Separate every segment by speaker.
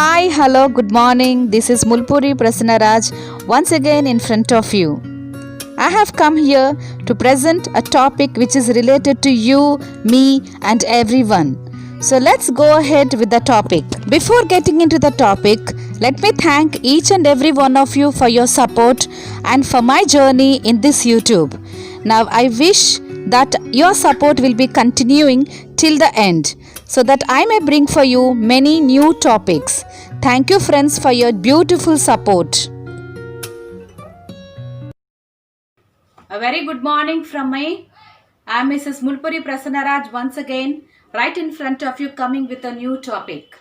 Speaker 1: Hi, hello, good morning. This is Mulpuri Prasanaraj once again in front of you. I have come here to present a topic which is related to you, me, and everyone. So let's go ahead with the topic. Before getting into the topic, let me thank each and every one of you for your support and for my journey in this YouTube. Now I wish that your support will be continuing till the end so that I may bring for you many new topics. Thank you friends for your beautiful support.
Speaker 2: A very good morning from me. I am Mrs. Mulpuri Prasanaraj once again, right in front of you, coming with a new topic.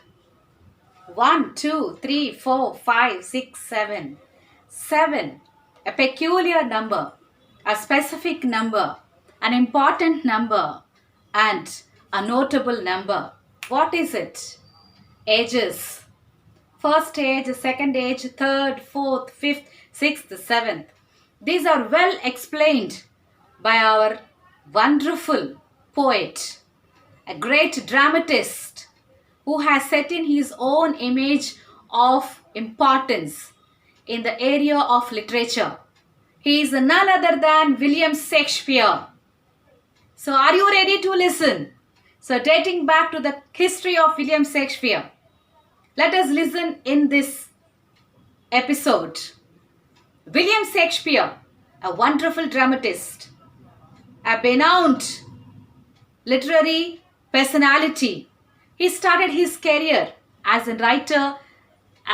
Speaker 2: 1, 2, 3, 4, 5, 6, 7. 7. A peculiar number, a specific number, an important number, and a notable number. What is it? Ages. First age, second age, third, fourth, fifth, sixth, seventh. These are well explained by our wonderful poet, a great dramatist who has set in his own image of importance in the area of literature. He is none other than William Shakespeare. So, are you ready to listen? So, dating back to the history of William Shakespeare, let us listen in this episode. William Shakespeare, a wonderful dramatist, a renowned literary personality. He started his career as a writer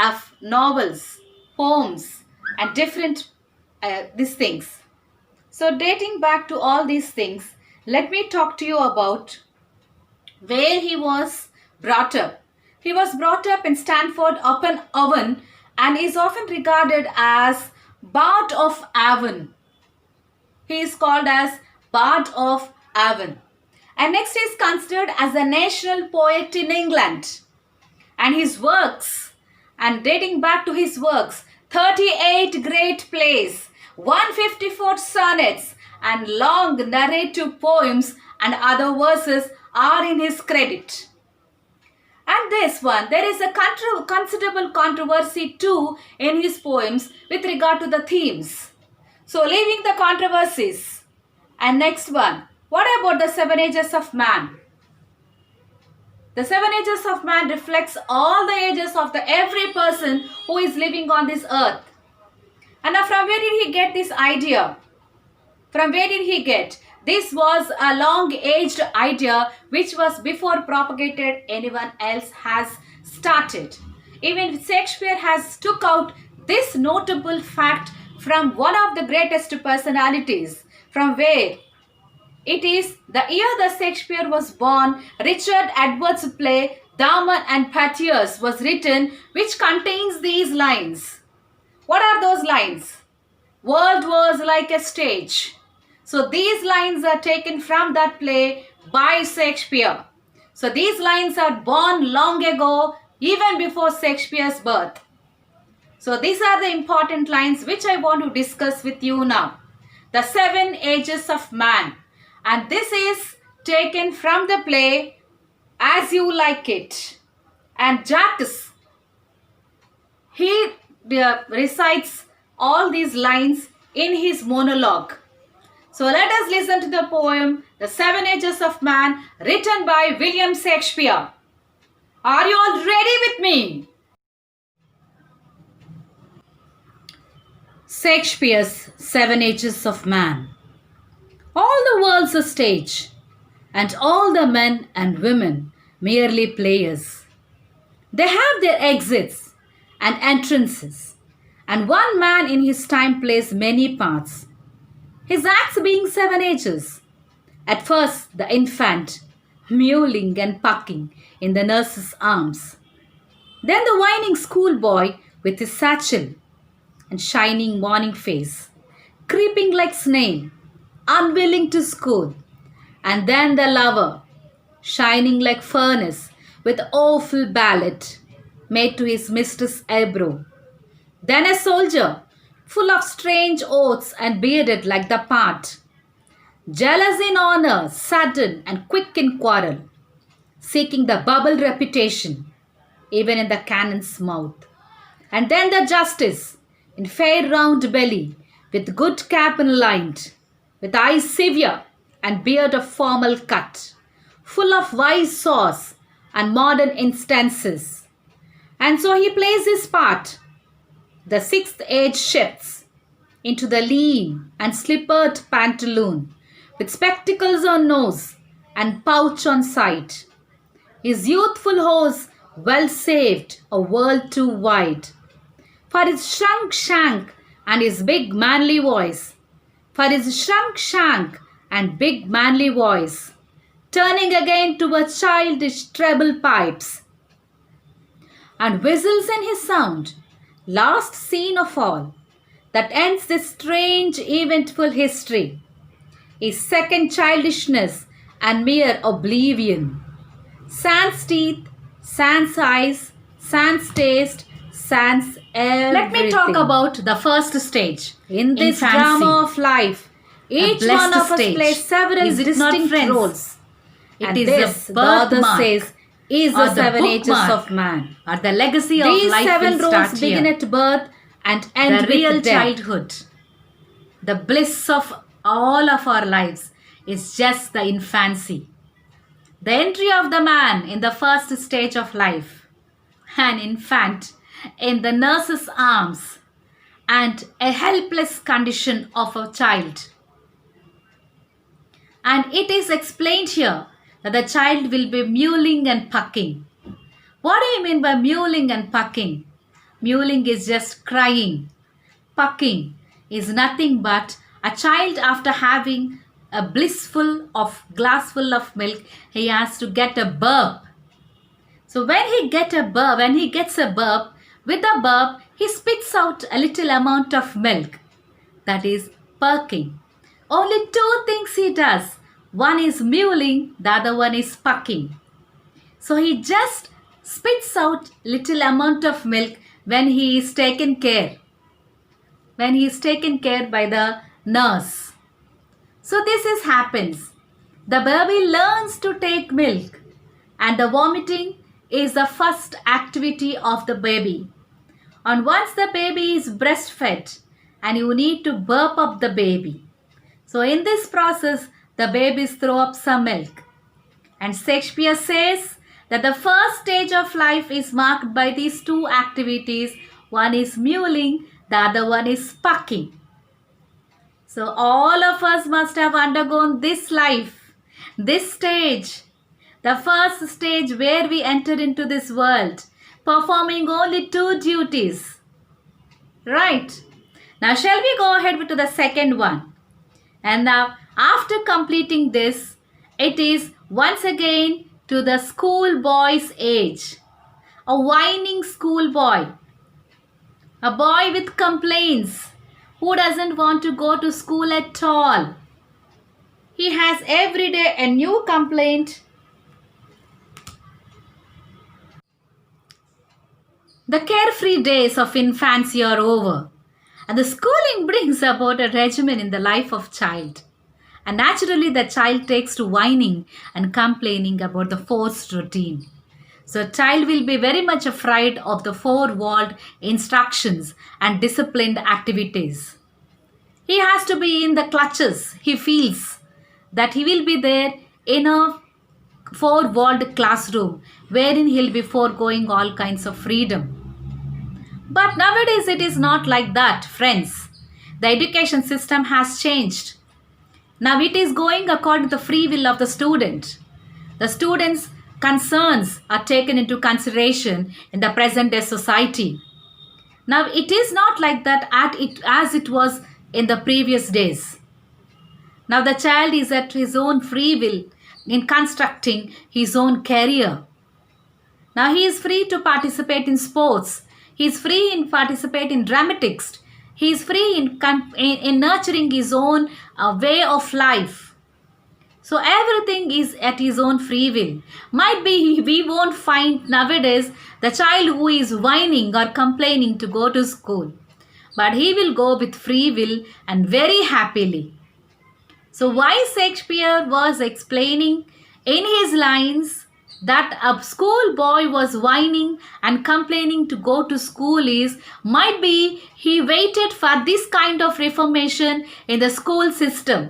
Speaker 2: of novels, poems, and different these things. So, dating back to all these things, let me talk to you about where he was brought up. He was brought up in Stanford upon Avon and is often regarded as Bard of Avon. He is called as Bard of Avon. And next he is considered as a national poet in England. And his works, and dating back to his works, 38 great plays, 154 sonnets, and long narrative poems and other verses are in his credit. And this one, there is a considerable controversy too in his poems with regard to the themes. So, leaving the controversies. And next one, what about the seven ages of man? The seven ages of man reflects all the ages of the every person who is living on this earth. And now from where did he get this idea? From where did he get? This was a long-aged idea which was before propagated anyone else has started. Even Shakespeare has took out this notable fact from one of the greatest personalities. From where? It is the year that Shakespeare was born. Richard Edwards' play Damon and Pythias was written, which contains these lines. What are those lines? World was like a stage. So these lines are taken from that play by Shakespeare. So these lines are born long ago, even before Shakespeare's birth. So these are the important lines which I want to discuss with you now. The seven ages of man. And this is taken from the play As You Like It. And Jacques, he recites all these lines in his monologue. So let us listen to the poem The Seven Ages of Man, written by William Shakespeare. Are you all ready with me? Shakespeare's Seven Ages of Man. All the world's a stage, and all the men and women merely players. They have their exits and entrances, and one man in his time plays many parts. His acts being seven ages. At first, the infant, mewling and pucking in the nurse's arms. Then the whining schoolboy with his satchel and shining morning face, creeping like snail, unwilling to school. And then the lover, shining like furnace with awful ballad made to his mistress' eyebrow. Then a soldier, full of strange oaths and bearded like the part, jealous in honor, sudden and quick in quarrel, seeking the bubble reputation, even in the cannon's mouth. And then the justice, in fair round belly, with good cap inlined, with eyes severe and beard of formal cut, full of wise sauce and modern instances. And so he plays his part. The sixth age shifts into the lean and slippered pantaloon, with spectacles on nose and pouch on side. His youthful hose well saved a world too wide. For his shrunk shank and his big manly voice. For his shrunk shank and big manly voice. Turning again towards childish treble pipes. And whistles in his sound, last scene of all, that ends this strange eventful history. Is second childishness and mere oblivion. Sans teeth, sans eyes, sans taste, sans everything. Let me talk about the first stage. In this drama of life, each one of us plays several distinct roles. It is the other says, is the 7 ages of man. Or the legacy of life. These 7 roles begin at birth and end with real childhood. The bliss of all of our lives is just the infancy. The entry of the man in the first stage of life, an infant in the nurse's arms, and a helpless condition of a child. And it is explained here that the child will be mewling and pucking. What do you mean by mewling and pucking? Mewling is just crying. Pucking is nothing but a child after having a blissful of glassful of milk, he has to get a burp. So when he gets a burp, with the burp, he spits out a little amount of milk. That is pucking. Only 2 things he does. One is mewling, the other one is pucking. So he just spits out little amount of milk when he is taken care. When he is taken care by the nurse. So this happens. The baby learns to take milk and the vomiting is the first activity of the baby. And once the baby is breastfed and you need to burp up the baby. So in this process, the babies throw up some milk. And Shakespeare says that the first stage of life is marked by these 2 activities. One is mewling, the other one is pucking. So all of us must have undergone this life, this stage, the first stage where we enter into this world, performing only 2 duties. Right. Now shall we go ahead to the second one? And now after completing this, it is once again to the schoolboy's age. A whining schoolboy. A boy with complaints. Who doesn't want to go to school at all? He has every day a new complaint. The carefree days of infancy are over, and the schooling brings about a regimen in the life of child. And naturally the child takes to whining and complaining about the forced routine. So a child will be very much afraid of the 4-walled instructions and disciplined activities. He has to be in the clutches. He feels that he will be there in a 4-walled classroom wherein he'll be foregoing all kinds of freedom. But nowadays it is not like that, friends. The education system has changed. Now it is going according to the free will of the student. The student's concerns are taken into consideration in the present day society. Now it is not like that as it was in the previous days. Now the child is at his own free will in constructing his own career. Now he is free to participate in sports. He is free in participate in dramatics. He is free in nurturing his own way of life. So everything is at his own free will. Might be we won't find nowadays the child who is whining or complaining to go to school. But he will go with free will and very happily. So why Shakespeare was explaining in his lines that a schoolboy was whining and complaining to go to school is might be he waited for this kind of reformation in the school system.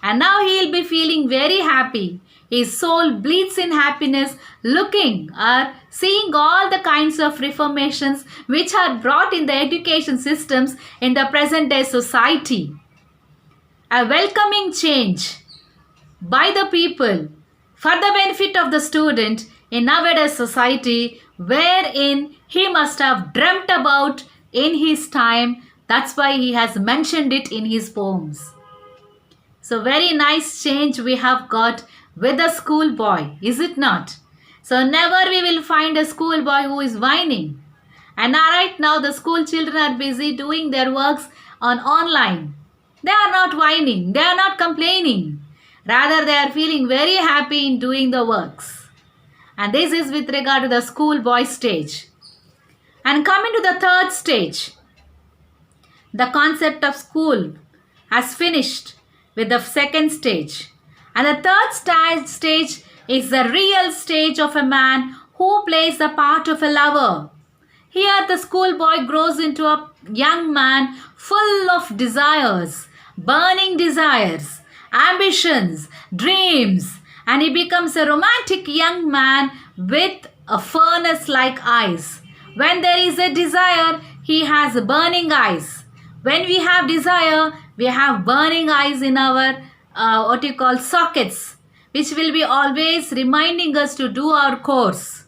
Speaker 2: And now he'll be feeling very happy. His soul bleeds in happiness, looking or seeing all the kinds of reformations which are brought in the education systems in the present day society. A welcoming change by the people for the benefit of the student in nowadays society, wherein he must have dreamt about in his time. That's why he has mentioned it in his poems. So very nice change we have got with the schoolboy, is it not? So never we will find a schoolboy who is whining. And right now the school children are busy doing their works on online. They are not whining, they are not complaining. Rather they are feeling very happy in doing the works. And this is with regard to the schoolboy stage. And coming to the third stage, the concept of school has finished with the second stage. And the third stage is the real stage of a man who plays the part of a lover. Here the schoolboy grows into a young man full of desires, burning desires, ambitions, dreams, and he becomes a romantic young man with a furnace-like eyes. When there is a desire, he has burning eyes. When we have desire, we have burning eyes in our sockets, which will be always reminding us to do our course.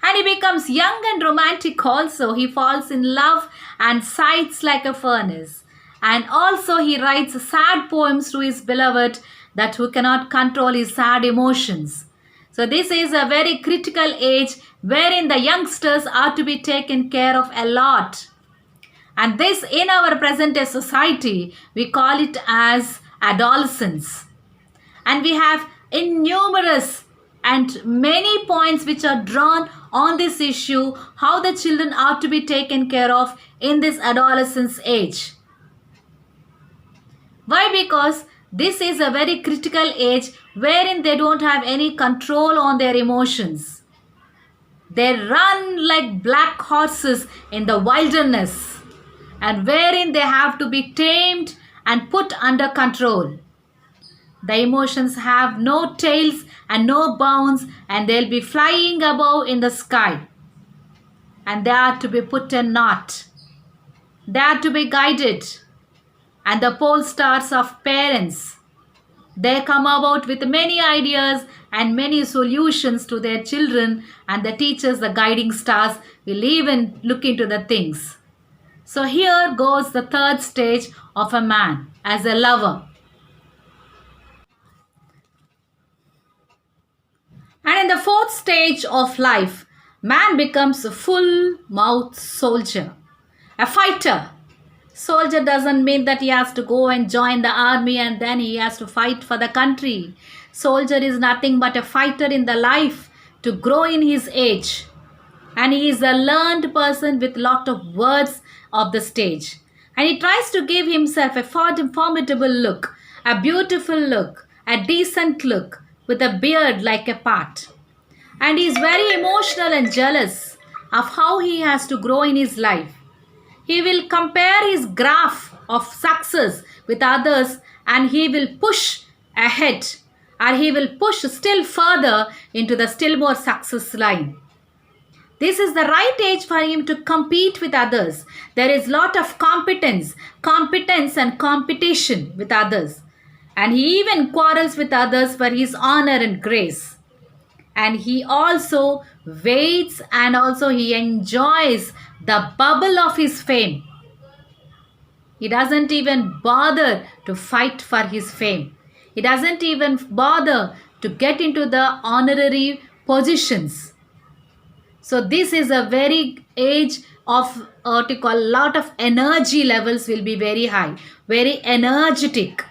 Speaker 2: And he becomes young and romantic also. He falls in love and sighs like a furnace. And also he writes sad poems to his beloved that who cannot control his sad emotions. So this is a very critical age wherein the youngsters are to be taken care of a lot. And this in our present day society, we call it as adolescence. And we have innumerous and many points which are drawn on this issue, how the children are to be taken care of in this adolescence age. Why? Because this is a very critical age wherein they don't have any control on their emotions. They run like black horses in the wilderness, and wherein they have to be tamed and put under control. The emotions have no tails and no bounds, and they'll be flying above in the sky. And they are to be put in knot. They are to be guided. And the pole stars of parents, they come about with many ideas and many solutions to their children, and the teachers, the guiding stars, will even look into the things. So here goes the third stage of a man as a lover. And in the fourth stage of life, man becomes a full-mouthed soldier, a fighter. Soldier doesn't mean that he has to go and join the army and then he has to fight for the country. Soldier is nothing but a fighter in the life to grow in his age. And he is a learned person with lot of words of the stage. And he tries to give himself a formidable look, a beautiful look, a decent look, with a beard like a part. And he is very emotional and jealous of how he has to grow in his life. He will compare his graph of success with others, and he will push ahead, or he will push still further into the still more success line. This is the right age for him to compete with others. There is lot of competence and competition with others. And he even quarrels with others for his honor and grace. And he also waits and also he enjoys the bubble of his fame. He doesn't even bother to fight for his fame. He doesn't even bother to get into the honorary positions. So this is a very age of lot of energy levels will be very high, very energetic.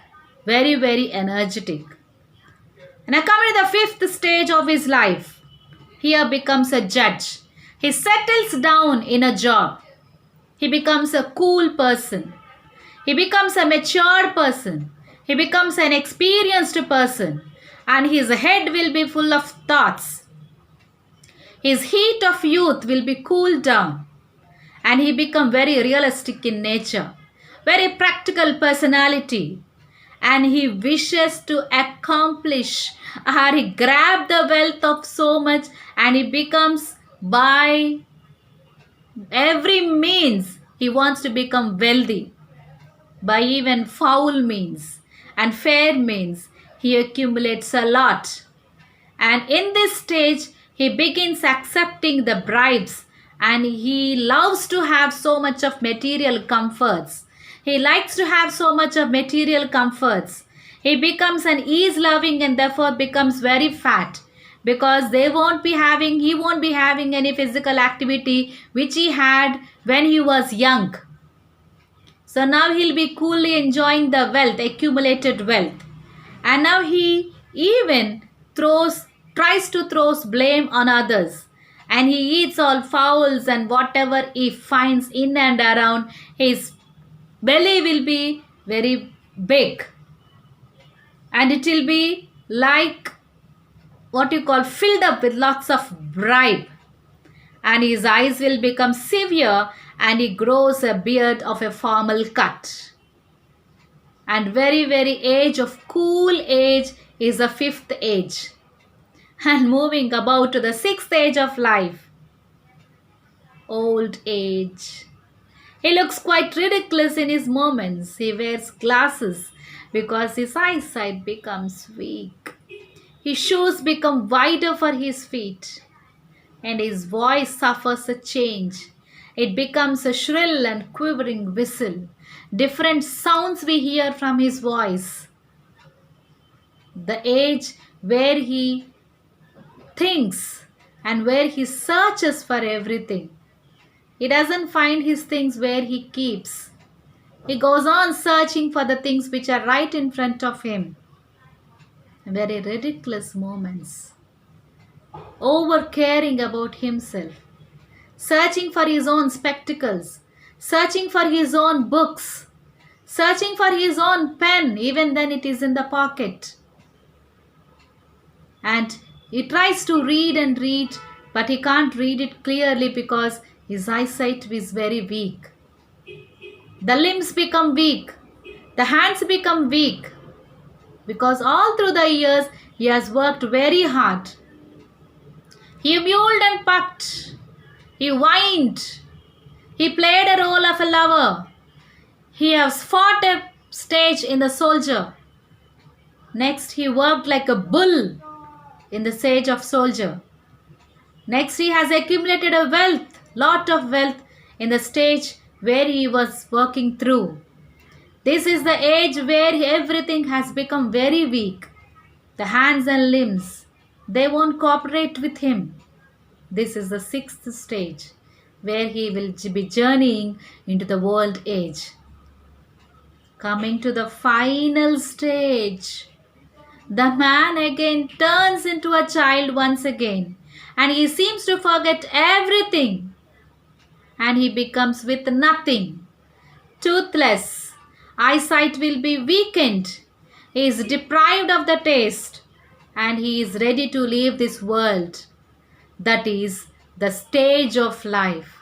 Speaker 2: Very, very energetic. And I come to the fifth stage of his life. Here becomes a judge. He settles down in a job. He becomes a cool person. He becomes a mature person. He becomes an experienced person. And his head will be full of thoughts. His heat of youth will be cooled down, and he become very realistic in nature, very practical personality, and he wishes to accomplish or he grab the wealth of so much, and he becomes by every means he wants to become wealthy, by even foul means and fair means he accumulates a lot. And in this stage, he begins accepting the bribes, and he loves to have so much of material comforts. He likes to have so much of material comforts. He becomes an ease loving and therefore becomes very fat, because he won't be having any physical activity which he had when he was young. So now he'll be coolly enjoying the wealth, accumulated wealth. And now he even tries to throw blame on others. And he eats all fowls and whatever he finds in and around. His belly will be very big. And it will be like what you call filled up with lots of bribe. And his eyes will become severe, and he grows a beard of a formal cut. And very, very age of cool age is the fifth age. And moving about to the sixth age of life, old age. He looks quite ridiculous in his moments. He wears glasses because his eyesight becomes weak. His shoes become wider for his feet, and his voice suffers a change. It becomes a shrill and quivering whistle. Different sounds we hear from his voice. The age where he thinks and where he searches for everything. He doesn't find his things where he keeps. He goes on searching for the things which are right in front of him. Very ridiculous moments. Over caring about himself. Searching for his own spectacles. Searching for his own books. Searching for his own pen, even then it is in the pocket. And he tries to read and read, but he can't read it clearly because his eyesight is very weak. The limbs become weak. The hands become weak. Because all through the years, he has worked very hard. He mewed and pucked. He whined. He played a role of a lover. He has fought a stage in the soldier. Next, he worked like a bull in the stage of soldier. Next, he has accumulated a lot of wealth in the stage where he was working through. This is the age where everything has become very weak. The hands and limbs, they won't cooperate with him. This is the sixth stage where he will be journeying into the old age. Coming to the final stage, the man again turns into a child once again, and he seems to forget everything, and he becomes with nothing, toothless. Eyesight will be weakened. He is deprived of the taste, and he is ready to leave this world. That is the stage of life.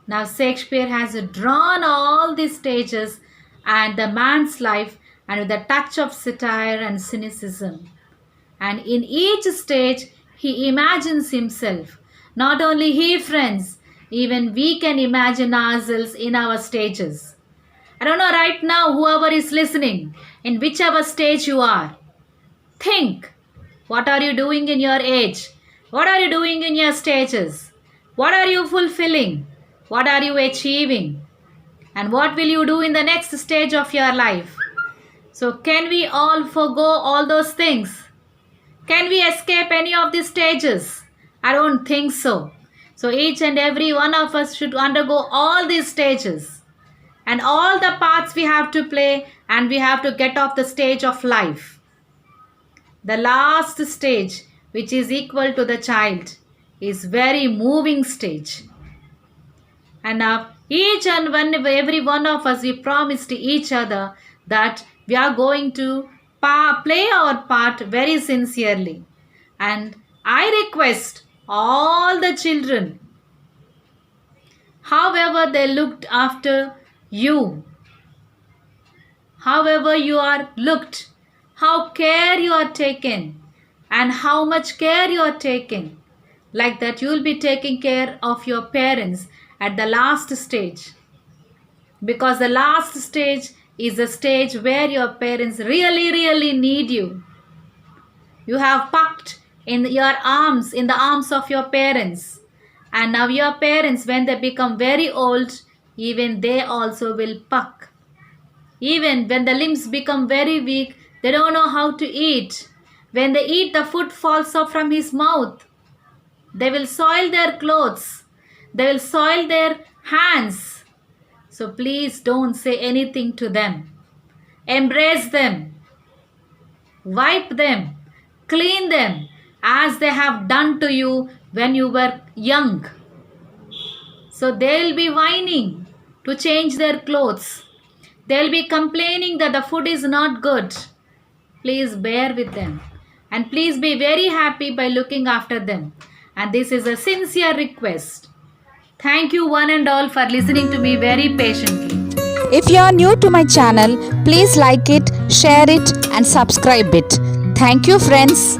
Speaker 2: Now Shakespeare has drawn all these stages and the man's life, and with a touch of satire and cynicism. And in each stage, he imagines himself. Not only he, friends, even we can imagine ourselves in our stages. I don't know right now, whoever is listening, in whichever stage you are, think, what are you doing in your age? What are you doing in your stages? What are you fulfilling? What are you achieving? And what will you do in the next stage of your life? So can we all forgo all those things? Can we escape any of these stages? I don't think so. So each and every one of us should undergo all these stages. And all the parts we have to play, and we have to get off the stage of life. The last stage, which is equal to the child, is very moving stage. And now each and every one of us, we promise to each other that we are going to play our part very sincerely. And I request all the children, however they looked after you, however you are looked, how care you are taken, and how much care you are taken. Like that, you will be taking care of your parents at the last stage. Because the last stage is the stage where your parents really, really need you. You have packed in your arms, in the arms of your parents. And now your parents, when they become very old, even they also will puck. Even when the limbs become very weak, they don't know how to eat. When they eat, the food falls off from his mouth. They will soil their clothes. They will soil their hands. So please don't say anything to them. Embrace them. Wipe them. Clean them as they have done to you when you were young. So they'll be whining to change their clothes. They'll be complaining that the food is not good. Please bear with them. And please be very happy by looking after them. And this is a sincere request. Thank you one and all for listening to me very patiently.
Speaker 1: If you are new to my channel, please like it, share it and subscribe it. Thank you friends.